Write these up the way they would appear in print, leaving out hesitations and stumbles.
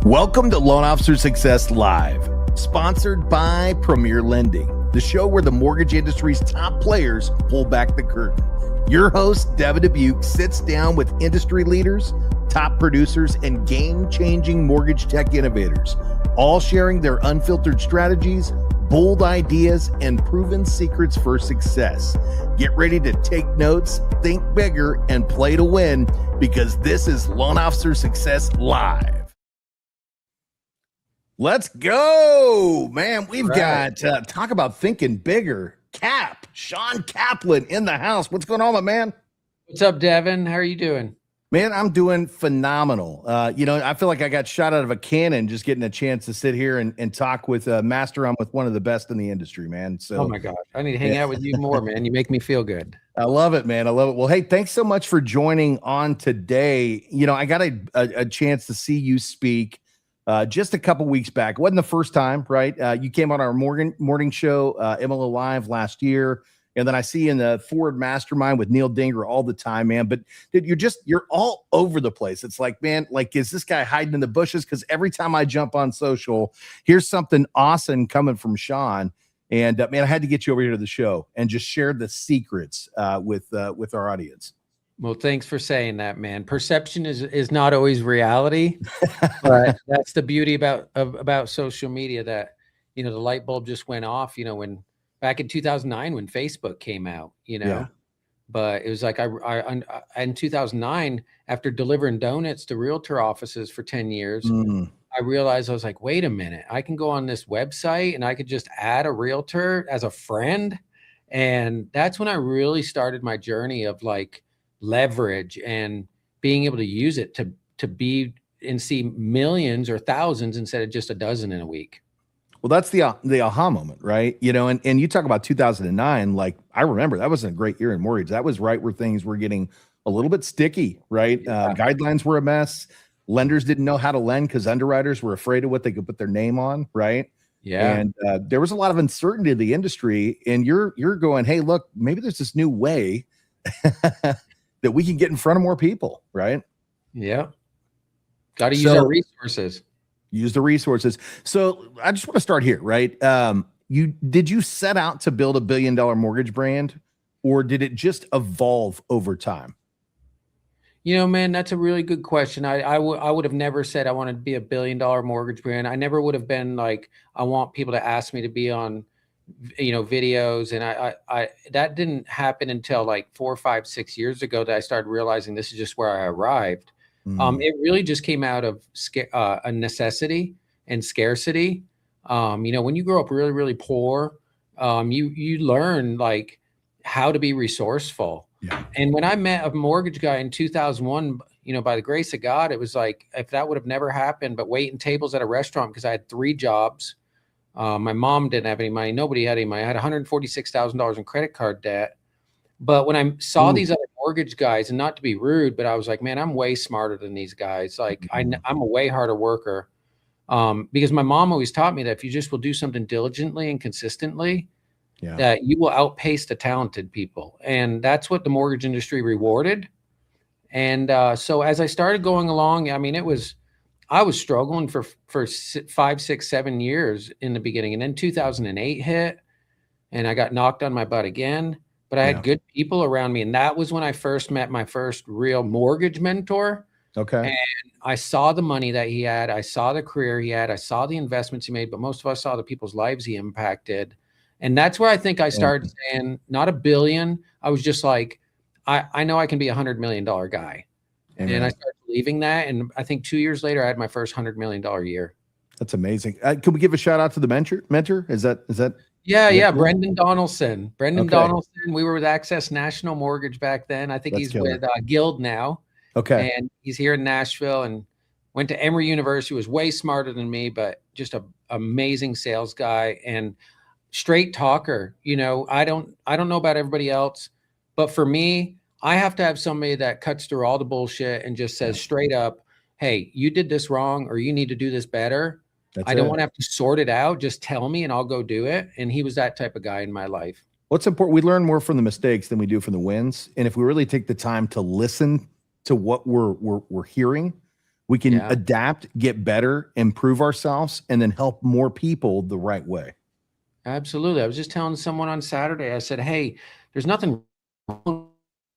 Welcome to Loan Officer Success Live, sponsored by Premier Lending, the show where the mortgage industry's top players pull back the curtain. Your host, Devin Dubuc, sits down with industry leaders, top producers, and game-changing mortgage tech innovators, all sharing their unfiltered strategies, bold ideas, and proven secrets for success. Get ready to take notes, think bigger, and play to win, because this is Loan Officer Success Live. Let's go, man. We've got talk about thinking bigger. Shawn Kaplan in the house. What's going on, my man? What's up, Devin? How are you doing? Man, I'm doing phenomenal. I feel like I got shot out of a cannon just getting a chance to sit here and talk with Master. I'm with one of the best in the industry, man. So, oh my gosh, I need to hang out with you more, man. You make me feel good. I love it, man. I love it. Well, hey, thanks so much for joining on today. I got a chance to see you speak just a couple weeks back. It wasn't the first time, right? You came on our morning show, MLO Live last year. And then I see you in the Forward Mastermind with Neil Dinger all the time, man. But dude, you're all over the place. It's like, man, like, is this guy hiding in the bushes? Because every time I jump on social, here's something awesome coming from Shawn. And man, I had to get you over here to the show and just share the secrets with our audience. Well, thanks for saying that, man. Perception is not always reality, but that's the beauty about social media, that, the light bulb just went off, when back in 2009, when Facebook came out, Yeah. But it was like, I in 2009, after delivering donuts to realtor offices for 10 years, I realized, I was like, wait a minute, I can go on this website and I could just add a realtor as a friend. And that's when I really started my journey of like leverage and being able to use it to be and see millions or thousands instead of just a dozen in a week. Well, that's the aha moment, right? And you talk about 2009, like I remember that wasn't a great year in mortgage. That was right where things were getting a little bit sticky, right? Yeah. Guidelines were a mess. Lenders didn't know how to lend because underwriters were afraid of what they could put their name on, right? Yeah. And there was a lot of uncertainty in the industry. And you're going, hey, look, maybe there's this new way that we can get in front of more people, right? Yeah. Got to use our resources. Use the resources. So I just want to start here, right? Did you set out to build $1 billion mortgage brand, or did it just evolve over time? Man, that's a really good question. I would have never said I wanted to be $1 billion mortgage brand. I never would have been like, I want people to ask me to be on, videos. And I that didn't happen until like 4, 5, 6 years ago that I started realizing this is just where I arrived. It really just came out of a necessity and scarcity. When you grow up really, really poor, you learn like how to be resourceful. Yeah. And when I met a mortgage guy in 2001, by the grace of God, it was like, if that would have never happened, but waiting tables at a restaurant because I had 3 jobs. My mom didn't have any money. Nobody had any money. I had $146,000 in credit card debt. But when I saw these other mortgage guys, and not to be rude, but I was like, man, I'm way smarter than these guys. Like I'm a way harder worker. Because my mom always taught me that if you just will do something diligently and consistently, that you will outpace the talented people. And that's what the mortgage industry rewarded. And so as I started going along, I was struggling for 5, 6, 7 years in the beginning. And then 2008 hit and I got knocked on my butt again. But I had good people around me. And that was when I first met my first real mortgage mentor. Okay. And I saw the money that he had. I saw the career he had. I saw the investments he made. But most of us saw the people's lives he impacted. And that's where I think I started saying, not $1 billion. I was just like, I know I can be $100 million guy. Amen. And I started believing that. And I think 2 years later, I had my first $100 million year. That's amazing. Can we give a shout out to the mentor? Is that? Yeah. Brendan Donaldson. Donaldson. We were with Access National Mortgage back then. I think he's with Guild now. Okay. And he's here in Nashville and went to Emory University, was way smarter than me, but just an amazing sales guy and straight talker. I don't know about everybody else, but for me, I have to have somebody that cuts through all the bullshit and just says straight up, hey, you did this wrong, or you need to do this better. I don't want to have to sort it out. Just tell me and I'll go do it. And he was that type of guy in my life. What's important, we learn more from the mistakes than we do from the wins. And if we really take the time to listen to what we're hearing, We can Yeah. adapt, get better, improve ourselves, and then help more people the right way. Absolutely. I was just telling someone on Saturday, I said, hey, there's nothing wrong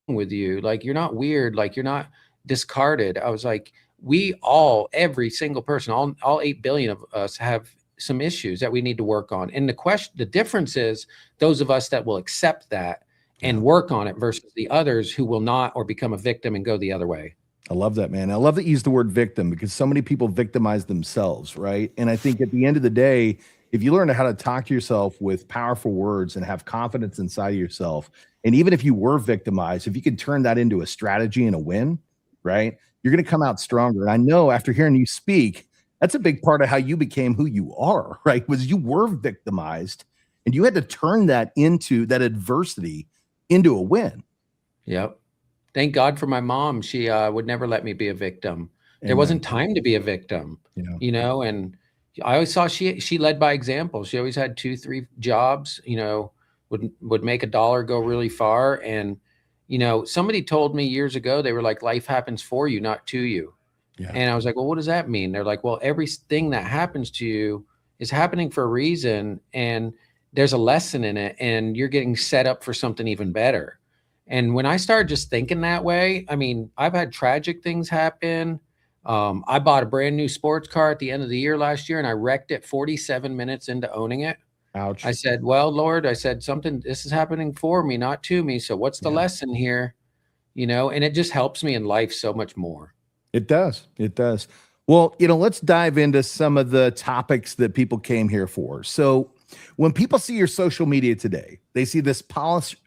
with you. Like, you're not weird. Like, you're not discarded. I was like, we all, every single person, all 8 billion of us have some issues that we need to work on. And the difference is those of us that will accept that and work on it versus the others who will not, or become a victim and go the other way. I love that, man. I love that you use the word victim, because so many people victimize themselves, right? And I think at the end of the day, if you learn how to talk to yourself with powerful words and have confidence inside of yourself, and even if you were victimized, if you can turn that into a strategy and a win, right? You're going to come out stronger. And I know after hearing you speak, that's a big part of how you became who you are, right? Was you were victimized and you had to turn that adversity into a win. Yep. Thank God for my mom. She would never let me be a victim. There Amen. wasn't time to be a victim, you know, and I always saw she led by example. She always had 2, 3 jobs, you know, would make $1 go really far. And, you know, somebody told me years ago, they were like, life happens for you, not to you. Yeah. And I was like, well, what does that mean? They're like, well, everything that happens to you is happening for a reason. And there's a lesson in it, and you're getting set up for something even better. And when I started just thinking that way, I mean, I've had tragic things happen. I bought a brand new sports car at the end of the year last year, and I wrecked it 47 minutes into owning it. Ouch. I said, well, Lord, I said, this is happening for me, not to me. So what's the lesson here? You know, and it just helps me in life so much more. It does. It does. Well, you know, let's dive into some of the topics that people came here for. So when people see your social media today, they see this polished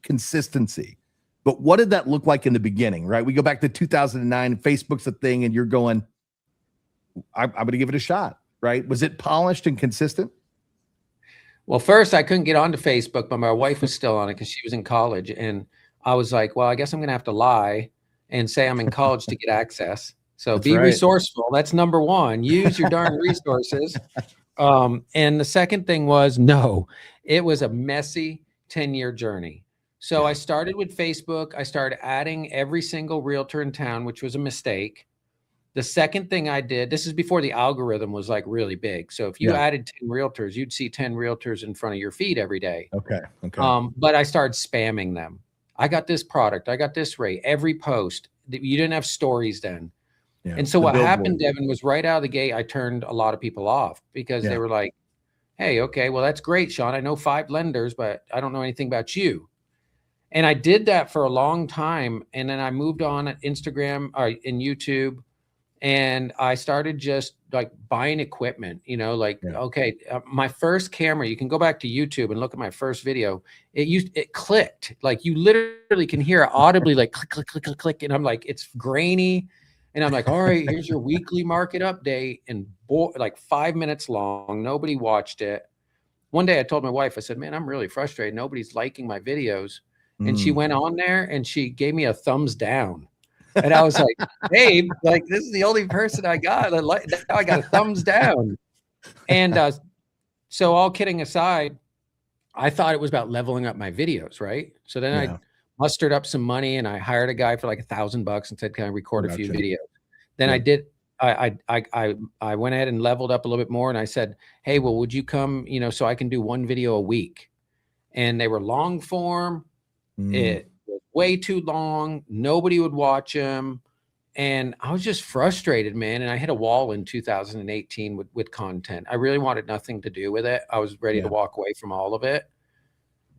consistency. But what did that look like in the beginning, right? We go back to 2009, Facebook's a thing, and you're going, I'm going to give it a shot, right? Was it polished and consistent? Well, first I couldn't get onto Facebook, but my wife was still on it because she was in college. And I was like, well, I guess I'm going to have to lie and say I'm in college to get access. So That's be right. resourceful. That's number one. Use your darn resources. And the second thing was, no, it was a messy 10-year journey. So I started with Facebook. I started adding every single realtor in town, which was a mistake. The second thing I did, this is before the algorithm was like really big. So if you added 10 realtors, you'd see 10 realtors in front of your feed every day. Okay. Okay. But I started spamming them. I got this product. I got this rate. Every post. You didn't have stories then. Yeah. And so what happened, Devin, was right out of the gate, I turned a lot of people off because they were like, hey, okay, well, that's great, Shawn. I know 5 lenders, but I don't know anything about you. And I did that for a long time. And then I moved on at Instagram or in YouTube. And I started just like buying equipment, you know, like, okay, my first camera, you can go back to YouTube and look at my first video. It clicked. Like you literally can hear it audibly, like click, click, click, click, click. And I'm like, it's grainy. And I'm like, all right, here's your weekly market update. And like 5 minutes long, nobody watched it. One day I told my wife, I said, man, I'm really frustrated. Nobody's liking my videos. And she went on there and she gave me a thumbs down. And I was like, babe, like this is the only person I got. Now I got a thumbs down. And so all kidding aside, I thought it was about leveling up my videos, right? So then I mustered up some money and I hired a guy for like $1,000 and said, can I record a few videos? Then I went ahead and leveled up a little bit more. And I said, hey, well, would you come, you know, so I can do 1 video a week? And they were long form. It was way too long. Nobody would watch them. And I was just frustrated, man. And I hit a wall in 2018 with content. I really wanted nothing to do with it. I was ready to walk away from all of it.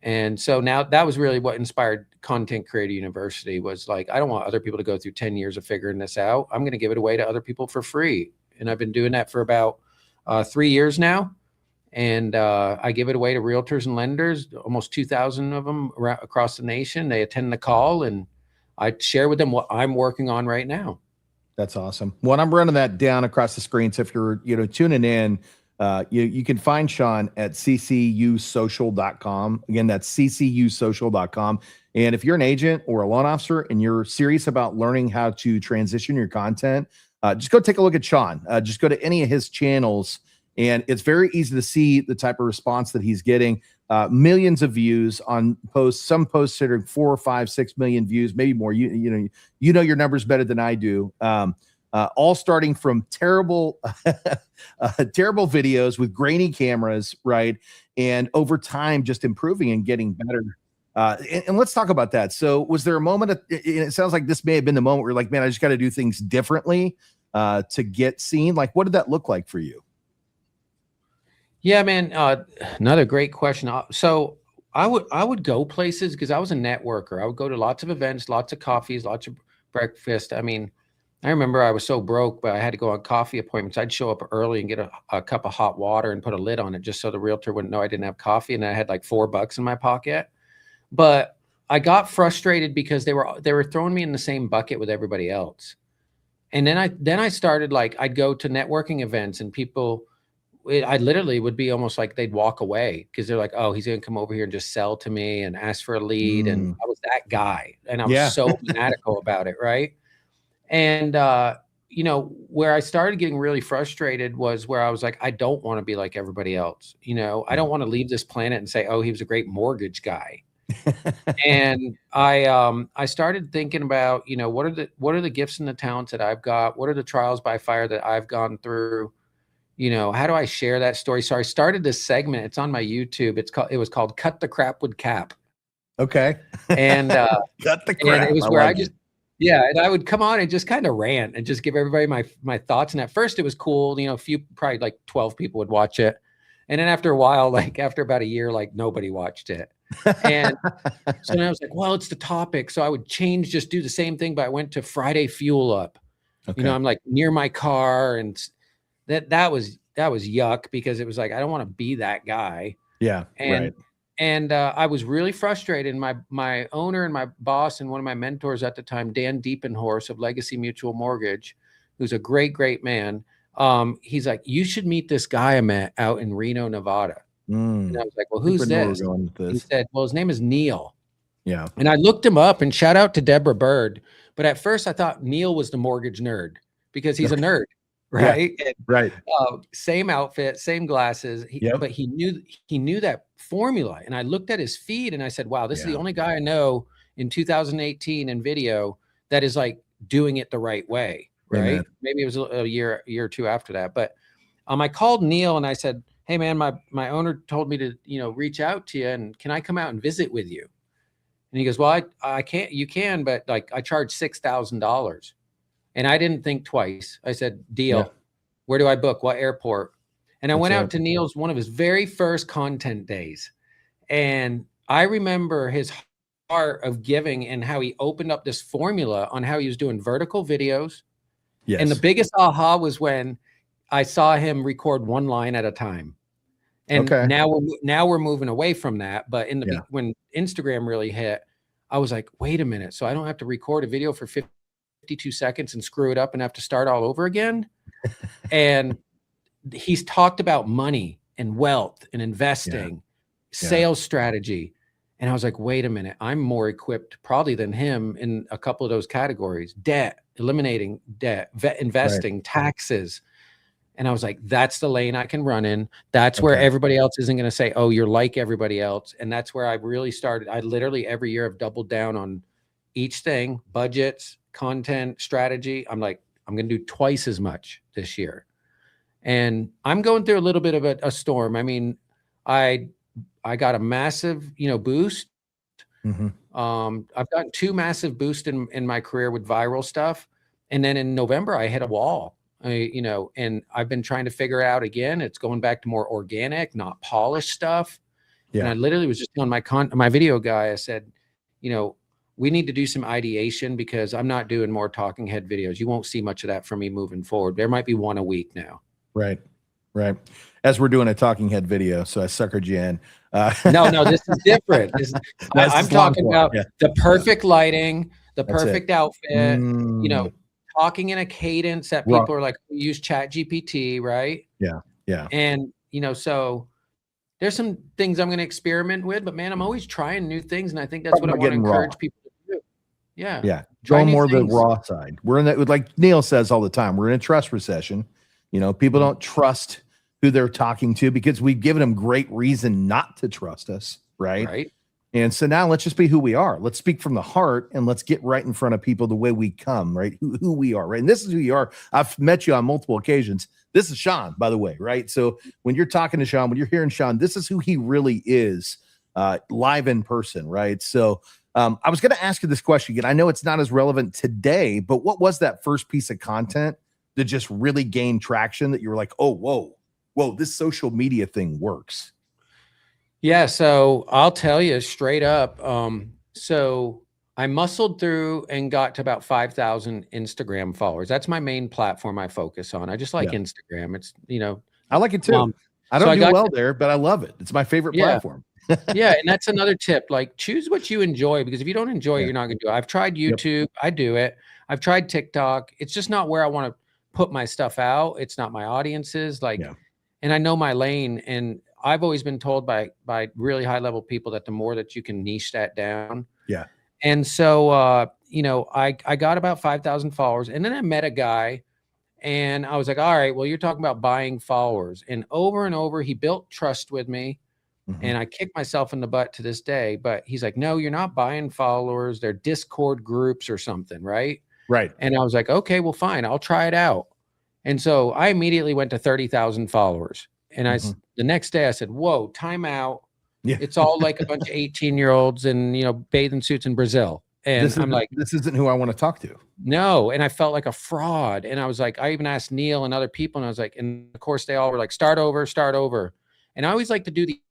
And so now that was really what inspired Content Creator University, was like, I don't want other people to go through 10 years of figuring this out. I'm going to give it away to other people for free. And I've been doing that for about 3 years now. And I give it away to realtors and lenders, almost 2,000 of them across the nation. They attend the call and I share with them what I'm working on right now. That's awesome. Well, I'm running that down across the screen. So if you're, tuning in, you can find Shawn at ccusocial.com. Again, that's ccusocial.com. And if you're an agent or a loan officer and you're serious about learning how to transition your content, just go take a look at Shawn. Just go to any of his channels. And it's very easy to see the type of response that he's getting. Millions of views on posts. Some posts that are 4, 5, 6 million views, maybe more. You know your numbers better than I do. all starting from terrible videos with grainy cameras, right? And over time, just improving and getting better. And let's talk about that. So was there a moment, it sounds like this may have been the moment where you're like, man, I just got to do things differently to get seen. Like, what did that look like for you? Yeah, man. Another great question. So I would go places because I was a networker. I would go to lots of events, lots of coffees, lots of breakfast. I mean, I remember I was so broke, but I had to go on coffee appointments. I'd show up early and get a cup of hot water and put a lid on it just so the realtor wouldn't know I didn't have coffee. And I had like $4 in my pocket. But I got frustrated because they were throwing me in the same bucket with everybody else. And then I started, like, I'd go to networking events and people, I literally would be almost like they'd walk away because they're like, oh, he's going to come over here and just sell to me and ask for a lead. And I was that guy. And I was so fanatical about it. Right. And, you know, where I started getting really frustrated was where I was like, I don't want to be like everybody else. You know, I don't want to leave this planet and say, oh, he was a great mortgage guy. And I started thinking about, you know, what are the gifts and the talents that I've got? What are the trials by fire that I've gone through? You know, how do I share that story? So I started this segment. It's on my YouTube. It was called Cut the Crap with Cap. Okay. And Cut the crap. And it was where I just, yeah, and I would come on and just kind of rant and just give everybody my thoughts. And at first it was cool, you know, probably like 12 people would watch it. And then after a while, like after about a year, like nobody watched it. And so then I was like, well, it's the topic. So I would just do the same thing, but I went to Friday Fuel Up. Okay. You know, I'm like near my car, and that was yuck because it was like, I don't want to be that guy. Yeah. And I was really frustrated. And my owner and my boss and one of my mentors at the time, Dan Deepenhorst of Legacy Mutual Mortgage, who's a great, great man. He's like, you should meet this guy I met out in Reno, Nevada. And I was like, well, who's this? He said, well, his name is Neil. Yeah. And I looked him up, and shout out to Deborah Bird. But at first I thought Neil was the mortgage nerd because he's a nerd. Right. Yeah, right. Same outfit, same glasses. But he knew that formula. And I looked at his feed and I said, wow, this is the only guy I know in 2018 in video that is like doing it the right way. Right. Amen. Maybe it was a year or two after that. But I called Neil and I said, hey man, my owner told me to, you know, reach out to you, and can I come out and visit with you? And he goes, well, I can't, you can, but like I charge $6,000. And I didn't think twice. I said, deal. Yeah. Where do I book? What airport? And I went out to Neil's, one of his very first content days. And I remember his heart of giving and how he opened up this formula on how he was doing vertical videos. Yes. And the biggest aha was when I saw him record one line at a time. And now we're moving away from that. But when Instagram really hit, I was like, wait a minute. So I don't have to record a video for 52 seconds and screw it up and have to start all over again. And he's talked about money and wealth and investing, sales strategy. And I was like, wait a minute, I'm more equipped probably than him in a couple of those categories: debt, eliminating debt, investing, taxes. And I was like, that's the lane I can run in. That's where everybody else isn't going to say, oh, you're like everybody else. And that's where I really started. I literally every year have doubled down on each thing: budgets, content, strategy. I'm like, I'm going to do twice as much this year. And I'm going through a little bit of a storm. I mean, I got a massive, you know, boost. Mm-hmm. I've gotten 2 massive boosts in my career with viral stuff. And then in November, I hit a wall. You know, and I've been trying to figure out again, it's going back to more organic, not polished stuff. Yeah. And I literally was just telling my video guy, I said, you know, we need to do some ideation because I'm not doing more talking head videos. You won't see much of that from me moving forward. There might be one a week now. Right. Right. As we're doing a talking head video. So I suckered you in. No, this is different. I'm talking about the perfect lighting, the perfect outfit, you know, talking in a cadence that people are like, use Chat GPT, right? Yeah. Yeah. And, you know, so there's some things I'm going to experiment with, but man, I'm always trying new things. And I think that's what I want to encourage people to do. Yeah. Yeah. Go more the raw side. We're in that, like Neil says all the time, we're in a trust recession. You know, people don't trust who they're talking to because we've given them great reason not to trust us. Right. Right. And so now let's just be who we are. Let's speak from the heart and let's get right in front of people the way we come, right? Who we are, right? And this is who you are. I've met you on multiple occasions. This is Shawn, by the way, right? So when you're talking to Shawn, when you're hearing Shawn, this is who he really is live in person, right? So I was going to ask you this question again. I know it's not as relevant today, but what was that first piece of content that just really gained traction that you were like, oh, whoa, this social media thing works? Yeah, so I'll tell you straight up. So I muscled through and got to about 5,000 Instagram followers. That's my main platform I focus on. I just like Instagram. It's, I like it too. I don't do well there, but I love it. It's my favorite platform. Yeah, and that's another tip. Like, choose what you enjoy, because if you don't enjoy it, you're not going to do it. I've tried YouTube. I do it. I've tried TikTok. It's just not where I want to put my stuff out. It's not my audiences. Like, and I know my lane, and I've always been told by really high level people that the more that you can niche that down. Yeah. And so, I got about 5,000 followers, and then I met a guy, and I was like, all right, well, you're talking about buying followers. And over, he built trust with me. And I kick myself in the butt to this day, but he's like, no, you're not buying followers. They're Discord groups or something. Right. Right. And I was like, okay, well, fine. I'll try it out. And so I immediately went to 30,000 followers. And the next day I said, whoa, time out. Yeah. It's all like a bunch of 18-year-olds in, bathing suits in Brazil. And I'm like, this isn't who I want to talk to. No. And I felt like a fraud. And I was like, I even asked Neil and other people, and I was like, and of course they all were like, start over. And I always like to do the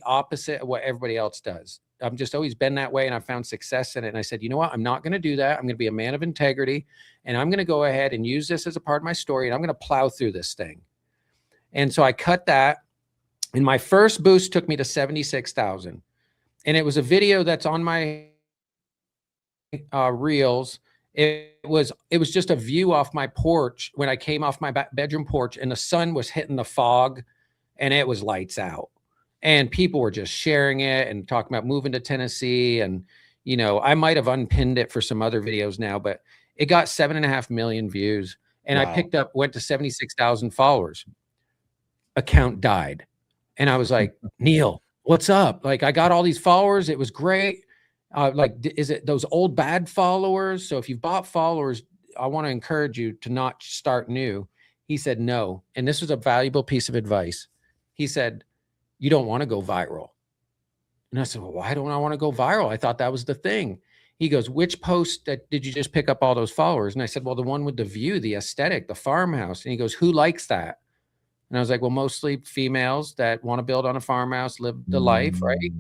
opposite of what everybody else does. I've just always been that way, and I found success in it. And I said, you know what? I'm not going to do that. I'm going to be a man of integrity, and I'm going to go ahead and use this as a part of my story, and I'm going to plow through this thing. And so I cut that, and my first boost took me to 76,000. And it was a video that's on my reels. It was just a view off my porch when I came off my bedroom porch, and the sun was hitting the fog, and it was lights out. And people were just sharing it and talking about moving to Tennessee. And, I might have unpinned it for some other videos now, but it got 7.5 million views. And I went to 76,000 followers. Account died. And I was like, Neil, what's up? Like, I got all these followers. It was great. Is it those old bad followers? So if you've bought followers, I want to encourage you to not start new. He said, no. And this was a valuable piece of advice. He said, you don't want to go viral. And I said, well, why don't I want to go viral? I thought that was the thing. He goes, which post did you just pick up all those followers? And I said, well, the one with the view, the aesthetic, the farmhouse. And he goes, who likes that? And I was like, well, mostly females that want to build on a farmhouse, live the life, right?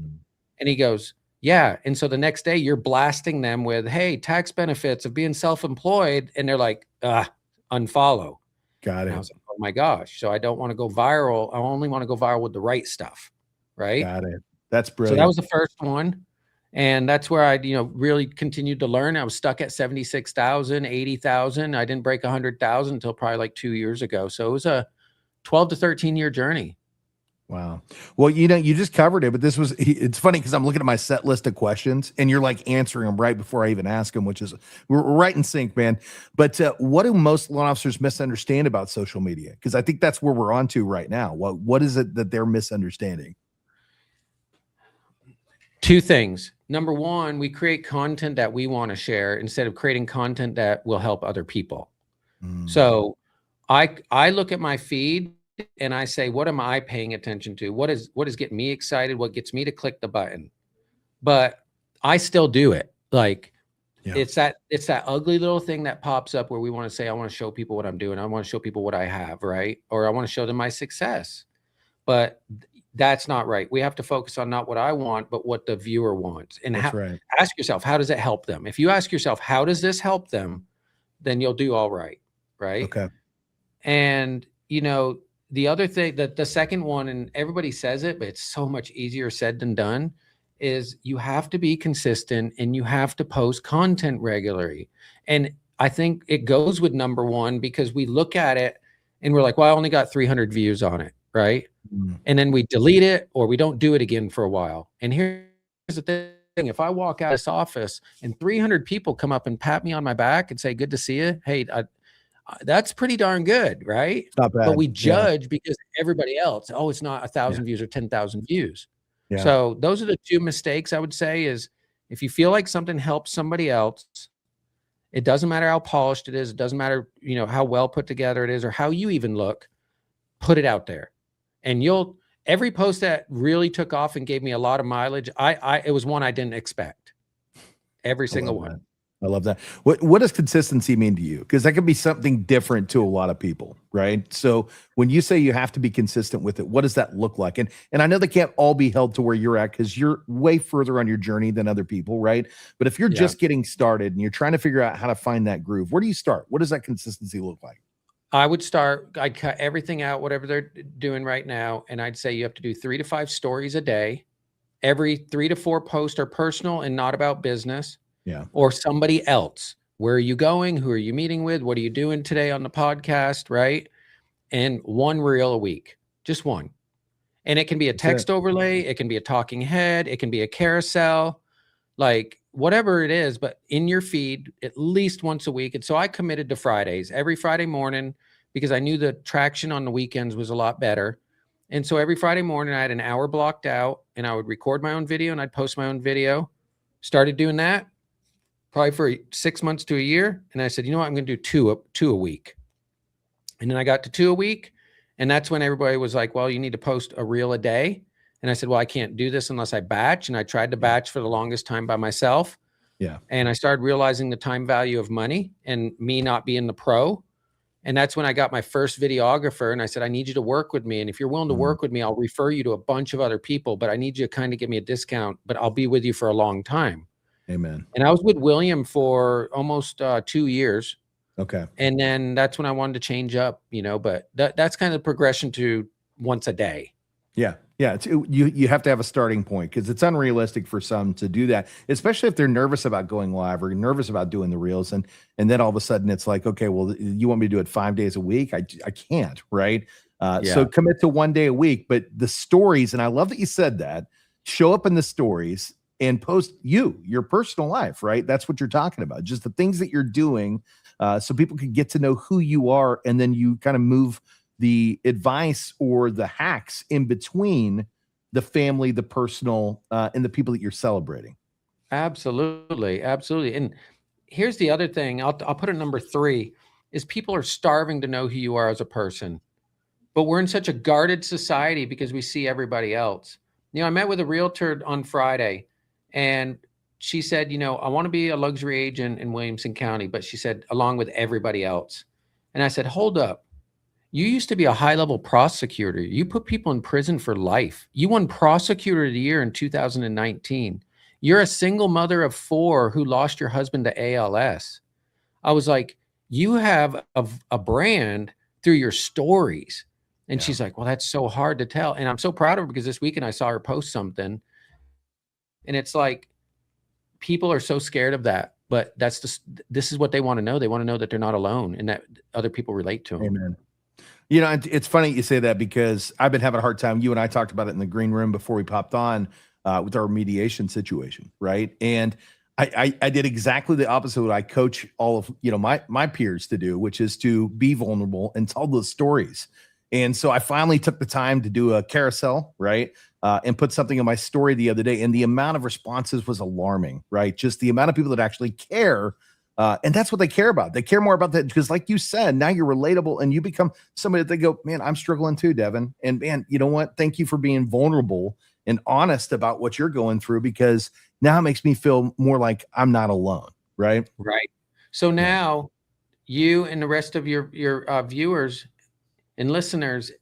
And he goes, yeah. And so the next day you're blasting them with, hey, tax benefits of being self-employed. And they're like, unfollow. Got it. And I was like, oh my gosh. So I don't want to go viral. I only want to go viral with the right stuff. Right. Got it. That's brilliant. So that was the first one. And that's where I, really continued to learn. I was stuck at 76,000, 80,000. I didn't break 100,000 until probably like 2 years ago. So it was a 12 to 13 year journey. Wow. Well, you just covered it, but it's funny because I'm looking at my set list of questions and you're like answering them right before I even ask them, which is we're right in sync, man. But what do most law officers misunderstand about social media? Because I think that's where we're on to right now. What is it that they're misunderstanding? Two things. Number one, we create content that we want to share instead of creating content that will help other people. So I look at my feed and I say, what am I paying attention to? What is getting me excited? What gets me to click the button? But I still do it. Like, it's that ugly little thing that pops up where we want to say, I want to show people what I'm doing. I want to show people what I have, right? Or I want to show them my success. But that's not right. We have to focus on not what I want, but what the viewer wants. And ask yourself, how does it help them? If you ask yourself, how does this help them? Then you'll do all right. Right. Okay. And, the other thing that the second one, and everybody says it, but it's so much easier said than done, is you have to be consistent and you have to post content regularly. And I think it goes with number one, because we look at it and we're like, well, I only got 300 views on it. Right. And then we delete it or we don't do it again for a while. And here's the thing. If I walk out of this office and 300 people come up and pat me on my back and say, good to see you. Hey, that's pretty darn good, right? Not bad. But we judge because everybody else, it's not 1,000 views or 10,000 views. Yeah. So those are the two mistakes I would say is if you feel like something helps somebody else, it doesn't matter how polished it is. It doesn't matter, how well put together it is or how you even look, put it out there. And every post that really took off and gave me a lot of mileage, it was one I didn't expect. Every single one. I love that. What does consistency mean to you? Because that could be something different to a lot of people, right? So when you say you have to be consistent with it, what does that look like? And I know they can't all be held to where you're at because you're way further on your journey than other people, right? But if you're just getting started and you're trying to figure out how to find that groove, where do you start? What does that consistency look like? I'd cut everything out, whatever they're doing right now. And I'd say you have to do 3 to 5 stories a day. Every 3 to 4 posts are personal and not about business. Yeah. Or somebody else. Where are you going? Who are you meeting with? What are you doing today on the podcast? Right. And 1 reel a week, just one. And it can be a text overlay. It can be a talking head. It can be a carousel, like whatever it is, but in your feed at least once a week. And so I committed to Fridays, every Friday morning, because I knew the traction on the weekends was a lot better. And so every Friday morning I had an hour blocked out and I would record my own video and I'd post my own video. Started doing that probably for 6 months to a year. And I said, you know what? I'm going to do two a week. And then I got to 2 a week. And that's when everybody was like, well, you need to post a reel a day. And I said, well, I can't do this unless I batch. And I tried to batch for the longest time by myself. Yeah. And I started realizing the time value of money and me not being the pro. And that's when I got my first videographer. And I said, I need you to work with me. And if you're willing to work with me, I'll refer you to a bunch of other people, but I need you to kind of give me a discount, but I'll be with you for a long time. Amen. And I was with William for almost 2 years. Okay. And then that's when I wanted to change up, but that's kind of the progression to once a day. Yeah. Yeah. You have to have a starting point because it's unrealistic for some to do that, especially if they're nervous about going live or nervous about doing the reels. And then all of a sudden it's like, okay, well, you want me to do it 5 days a week? I can't. Right. So commit to 1 day a week, but the stories, and I love that you said that, show up in the stories and post your personal life, right? That's what you're talking about. Just the things that you're doing so people can get to know who you are. And then you kind of move the advice or the hacks in between the family, the personal, and the people that you're celebrating. Absolutely. Absolutely. And here's the other thing. I'll put it number 3 is people are starving to know who you are as a person, but we're in such a guarded society because we see everybody else. I met with a realtor on Friday and she said, I want to be a luxury agent in Williamson County, but she said, along with everybody else. And I said, hold up. You used to be a high-level prosecutor. You put people in prison for life. You won Prosecutor of the Year in 2019. You're a single mother of 4 who lost your husband to ALS. I was like, you have a brand through your stories. And she's like, well, that's so hard to tell. And I'm so proud of her because this weekend I saw her post something. And it's like, people are so scared of that. But this is what they want to know. They want to know that they're not alone and that other people relate to them. Amen. It's funny you say that because I've been having a hard time. You and I talked about it in the green room before we popped on with our mediation situation, right? And I did exactly the opposite of what I coach all of my peers to do, which is to be vulnerable and tell those stories. And so I finally took the time to do a carousel, right? And put something in my story the other day, and the amount of responses was alarming, right? Just the amount of people that actually care. And that's what they care about. They care more about that because, like you said, now you're relatable and you become somebody that they go, man, I'm struggling too, Devin. And man, you know what? Thank you for being vulnerable and honest about what you're going through, because now it makes me feel more like I'm not alone. Right. Right. So now you and the rest of your viewers and listeners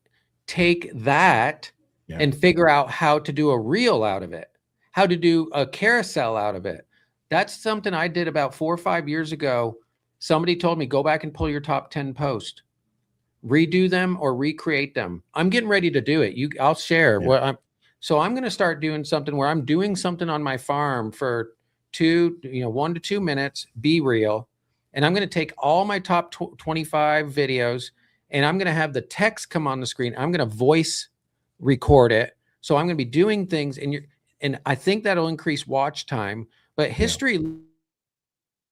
take that and figure out how to do a reel out of it, how to do a carousel out of it. That's something I did about 4 or 5 years ago. Somebody told me, go back and pull your top 10 posts, redo them or recreate them. I'm getting ready to do it. I'll share so I'm going to start doing something where I'm doing something on my farm for 1 to 2 minutes, be real. And I'm going to take all my top 25 videos and I'm going to have the text come on the screen. I'm going to voice record it. So I'm going to be doing things and I think that'll increase watch time. But history.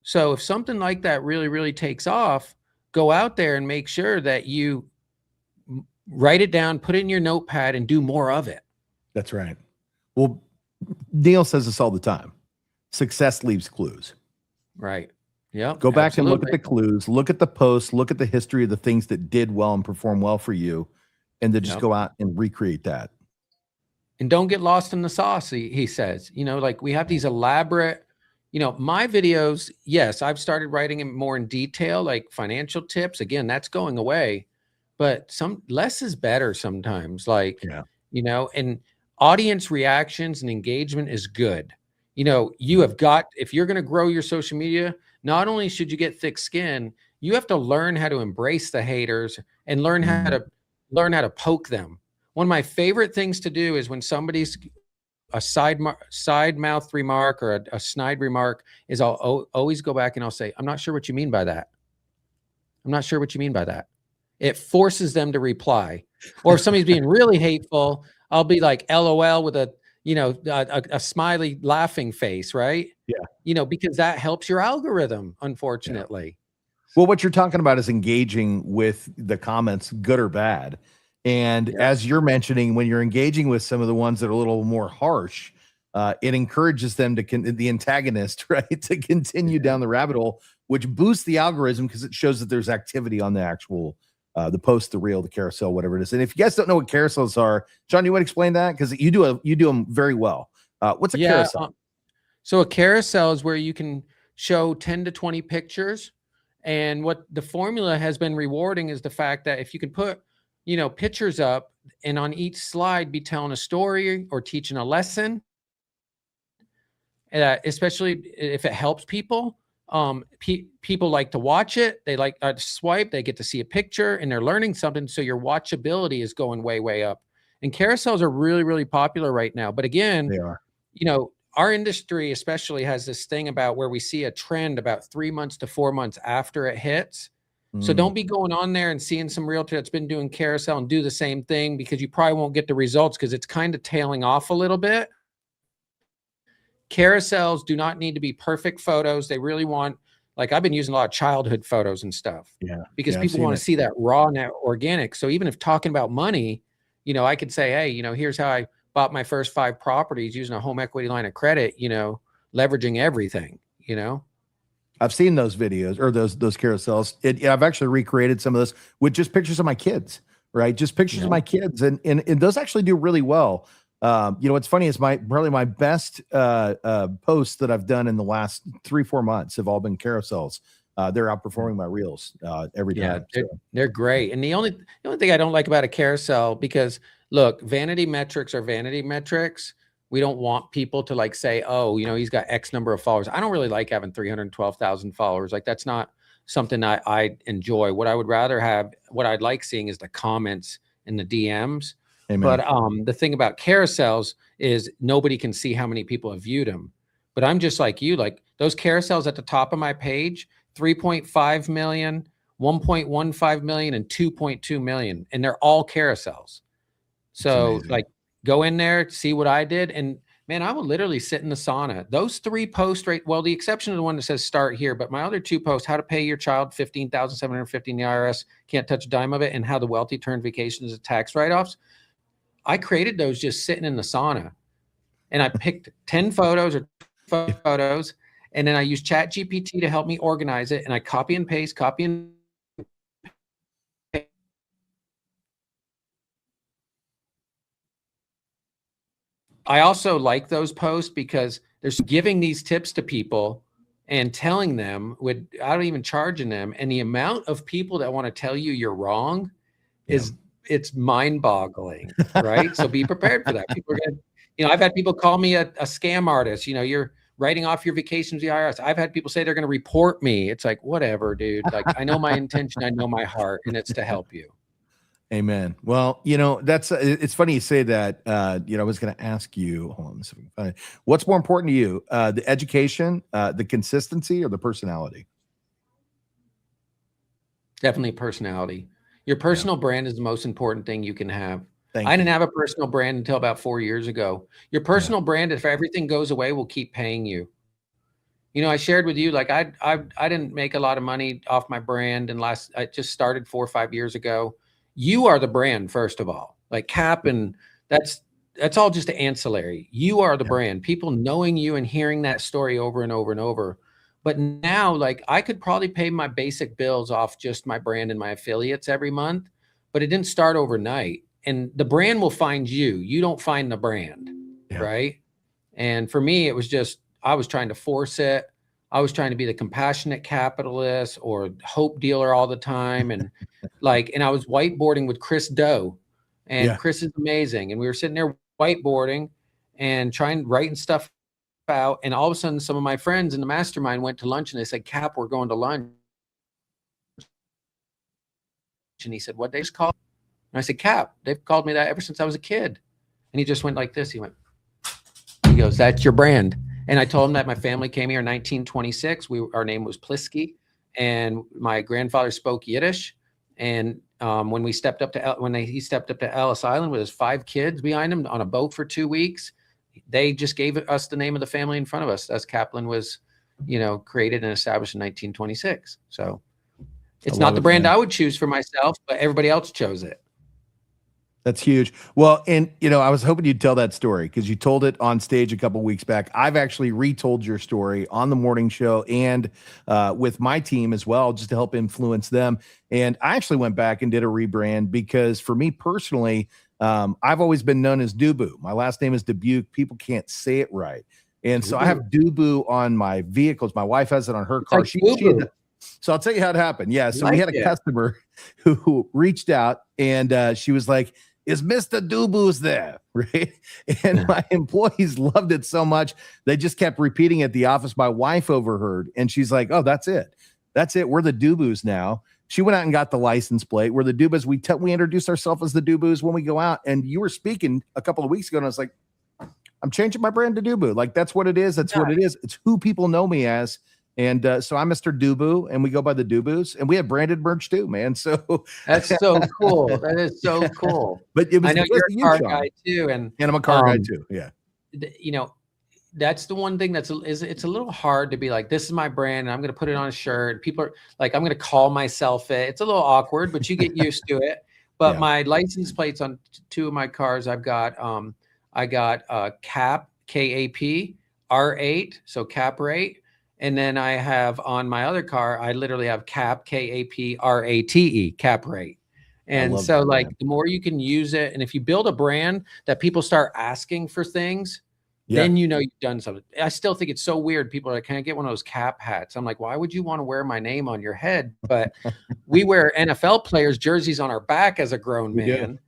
So if something like that really, really takes off, go out there and make sure that you write it down, put it in your notepad and do more of it. That's right. Well, Neil says this all the time. Success leaves clues. Right. Yeah. Go back and look at Absolutely. the clues, look at the posts, look at the history of the things that did well and perform well for you, and then just Yep. go out and recreate that. And don't get lost in the sauce, he says. Like we have these elaborate, my videos, yes, I've started writing them more in detail, like financial tips. Again, that's going away. But some less is better sometimes. Like, Yeah. And audience reactions and engagement is good. You have got, if you're going to grow your social media, not only should you get thick skin, you have to learn how to embrace the haters and learn how to poke them. One of my favorite things to do is when somebody's a side mouth remark or a snide remark is I'll always go back and I'll say, I'm not sure what you mean by that. I'm not sure what you mean by that. It forces them to reply. Or if somebody's being really hateful, I'll be like LOL with a smiley laughing face, right? Yeah. Because that helps your algorithm, unfortunately. Yeah. Well, what you're talking about is engaging with the comments, good or bad. And as you're mentioning, when you're engaging with some of the ones that are a little more harsh, it encourages them the antagonist, right, to continue down the rabbit hole, which boosts the algorithm because it shows that there's activity on the actual the post, the reel, the carousel, whatever it is. And if you guys don't know what carousels are, Shawn, you want to explain that because you do them very well. What's a carousel? So a carousel is where you can show 10 to 20 pictures. And what the formula has been rewarding is the fact that if you can put, pictures up and on each slide be telling a story or teaching a lesson, especially if it helps people, people like to watch it. They like to swipe, they get to see a picture and they're learning something. So your watchability is going way, way up. And carousels are really, really popular right now. But again, They are. Our industry especially has this thing about where we see a trend about 3 months to 4 months after it hits. So don't be going on there and seeing some realtor that's been doing carousel and do the same thing because you probably won't get the results because it's kind of tailing off a little bit. Carousels do not need to be perfect photos. They really want, like I've been using a lot of childhood photos and stuff. Yeah. Because people want to see that raw and organic. So even if talking about money, I could say, hey, here's how I bought my first 5 properties using a home equity line of credit, leveraging everything, I've seen those videos or those carousels. I've actually recreated some of those with just pictures of my kids, right? Just pictures of my kids. And those actually do really well. What's funny is probably my best posts that I've done in the last 3-4 months have all been carousels. They're outperforming my reels every time. They're great. And the only thing I don't like about a carousel, because look, vanity metrics are vanity metrics. We don't want people to like say, oh, he's got X number of followers. I don't really like having 312,000 followers. Like that's not something I enjoy. What I would rather have, what I'd like seeing is the comments and the DMs. Amen. But the thing about carousels is nobody can see how many people have viewed them. But I'm just like you, like those carousels at the top of my page, 3.5 million, 1.15 million, and 2.2 million. And they're all carousels. So like go in there, see what I did. And man, I will literally sit in the sauna. Those 3 posts, well, the exception of the one that says start here, but my other 2 posts, how to pay your child $15,750 in the IRS, can't touch a dime of it, and how the wealthy turn vacations into tax write-offs. I created those just sitting in the sauna. And I picked 10 photos or photos, and then I used ChatGPT to help me organize it. And I copy and paste. I also like those posts because there's giving these tips to people and telling them without even charging them. And the amount of people that want to tell you you're wrong it's mind-boggling, right? So be prepared for that. People are gonna, I've had people call me a scam artist. You're writing off your vacations to the IRS. I've had people say they're going to report me. It's like, whatever, dude. Like, I know my intention, I know my heart, and it's to help you. Amen. Well, it's funny you say that. I was going to ask you, hold on, let's see if we can find it. What's more important to you, the education, the consistency, or the personality? Definitely personality. Your personal brand is the most important thing you can have. I didn't have a personal brand until about 4 years ago. Your personal brand, if everything goes away, will keep paying you. I shared with you, like I didn't make a lot of money off my brand, and I just started 4 or 5 years ago. You are the brand, first of all. Like Kaplan, that's that's all just ancillary. You are the brand. People knowing you and hearing that story over and over and over. But now, like, I could probably pay my basic bills off just my brand and my affiliates every month, but it didn't start overnight. And the brand will find you. You don't find the brand, right? And for me, it was just, I was trying to force it. I was trying to be the compassionate capitalist or hope dealer all the time. And and I was whiteboarding with Chris Doe, and Chris is amazing. And we were sitting there whiteboarding and writing stuff out. And all of a sudden, some of my friends in the mastermind went to lunch and they said, Cap, we're going to lunch. And he said, what they just called? And I said, Cap, they've called me that ever since I was a kid. And he just went like this. He goes, that's your brand. And I told him that my family came here in 1926. Our name was Plisky, and my grandfather spoke Yiddish. And when he stepped up to Ellis Island with his 5 kids behind him on a boat for 2 weeks, they just gave us the name of the family in front of us, as Kaplan was, created and established in 1926. So it's not the brand I would choose for myself, but everybody else chose it. That's huge. Well, and I was hoping you'd tell that story because you told it on stage a couple of weeks back. I've actually retold your story on the morning show and with my team as well, just to help influence them. And I actually went back and did a rebrand because for me personally, I've always been known as Dubuc. My last name is Dubuc. People can't say it right. And so I have Dubuc on my vehicles. My wife has it on her car. So I'll tell you how it happened. Yeah. So we had a customer who reached out and she was like, is Mr. Dubuc there? Right. And my employees loved it so much. They just kept repeating it at the office. My wife overheard and she's like, oh, that's it. That's it. We're the Dubucs now. She went out and got the license plate. We're the Dubucs. We introduce ourselves as the Dubucs when we go out. And you were speaking a couple of weeks ago and I was like, I'm changing my brand to Dubuc. Like that's what it is. That's what it is. It's who people know me as. And so I'm Mr. Dubuc and we go by the Dubucs and we have branded merch too, man. So that's so cool. That is so cool. But it was I know you're a car guy too. And I'm a car guy too. Yeah. That's the one thing it's a little hard to be like, this is my brand and I'm going to put it on a shirt. People are like, I'm going to call myself it. It's a little awkward, but you get used to it. But my license plates on 2 of my cars, I got Cap, K-A-P, R8. So Cap rate. And then I have on my other car, I literally have Cap, K-A-P-R-A-T-E, Cap rate. And so the more you can use it, and if you build a brand that people start asking for things, then you've done something. I still think it's so weird. People are like, can I get one of those Cap hats? I'm like, why would you want to wear my name on your head? But we wear NFL players' jerseys on our back as a grown man.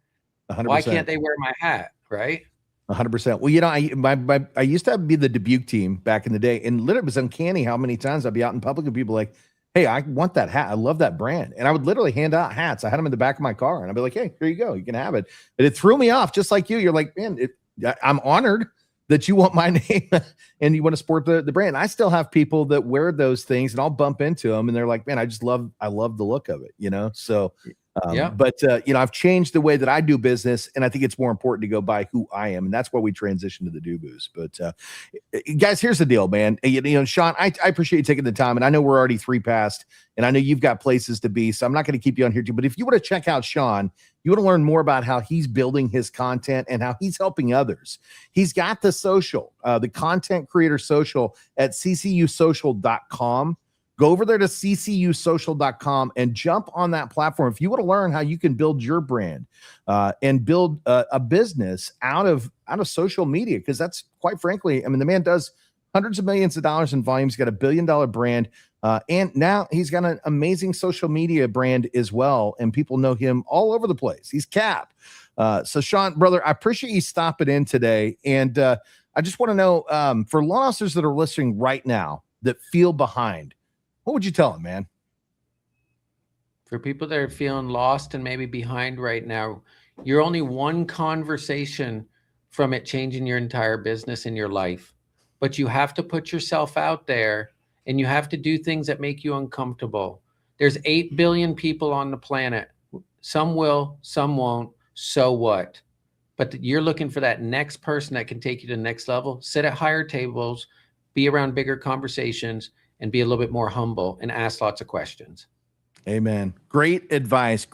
100%. Why can't they wear my hat, right? 100%. Well, I used to be the Dubuc team back in the day, and literally it was uncanny how many times I'd be out in public and people like, hey, I want that hat. I love that brand. And I would literally hand out hats. I had them in the back of my car and I'd be like, hey, here you go. You can have it. And it threw me off just like you. You're like, man, I'm honored that you want my name and you want to support the brand. I still have people that wear those things and I'll bump into them and they're like, man, I love the look of it, So but I've changed the way that I do business, and I think it's more important to go by who I am, and that's why we transition to the Dubucs. But guys, here's the deal, man. Shawn, I appreciate you taking the time, and I know we're already 3 past, and I know you've got places to be, so I'm not going to keep you on here too. But if you want to check out Shawn, you want to learn more about how he's building his content and how he's helping others. He's got the social, the content creator social at ccusocial.com. Go over there to ccusocial.com and jump on that platform. If you want to learn how you can build your brand and build a business out of social media, because that's quite frankly, the man does hundreds of millions of dollars in volume. He's got $1 billion brand. And now he's got an amazing social media brand as well. And people know him all over the place. He's Cap. So Shawn, brother, I appreciate you stopping in today. And I just want to know for law officers that are listening right now that feel behind, what would you tell them, man? For people that are feeling lost and maybe behind right now, you're only one conversation from it changing your entire business and your life. But you have to put yourself out there and you have to do things that make you uncomfortable. There's 8 billion people on the planet. Some will, some won't. So what? But you're looking for that next person that can take you to the next level. Sit at higher tables, be around bigger conversations, and be a little bit more humble and ask lots of questions. Amen. Great advice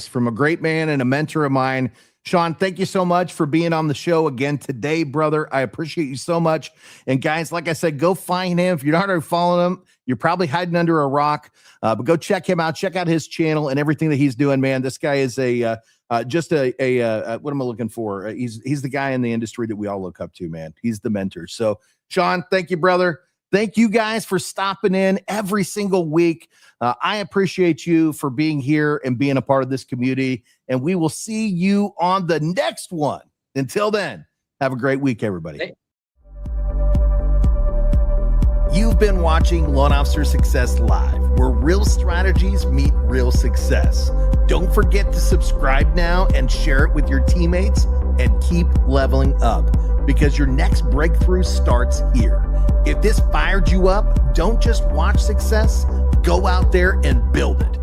from a great man and a mentor of mine. Shawn, thank you so much for being on the show again today, brother. I appreciate you so much. And guys, like I said, go find him. If you're not already following him, you're probably hiding under a rock, but go check him out. Check out his channel and everything that he's doing, man. This guy is just a what am I looking for? He's the guy in the industry that we all look up to, man. He's the mentor. So Shawn, thank you, brother. Thank you guys for stopping in every single week. I appreciate you for being here and being a part of this community, and we will see you on the next one. Until then, have a great week, everybody. Hey. You've been watching Loan Officer Success Live, where real strategies meet real success. Don't forget to subscribe now and share it with your teammates, and keep leveling up, because your next breakthrough starts here. If this fired you up, don't just watch success, go out there and build it.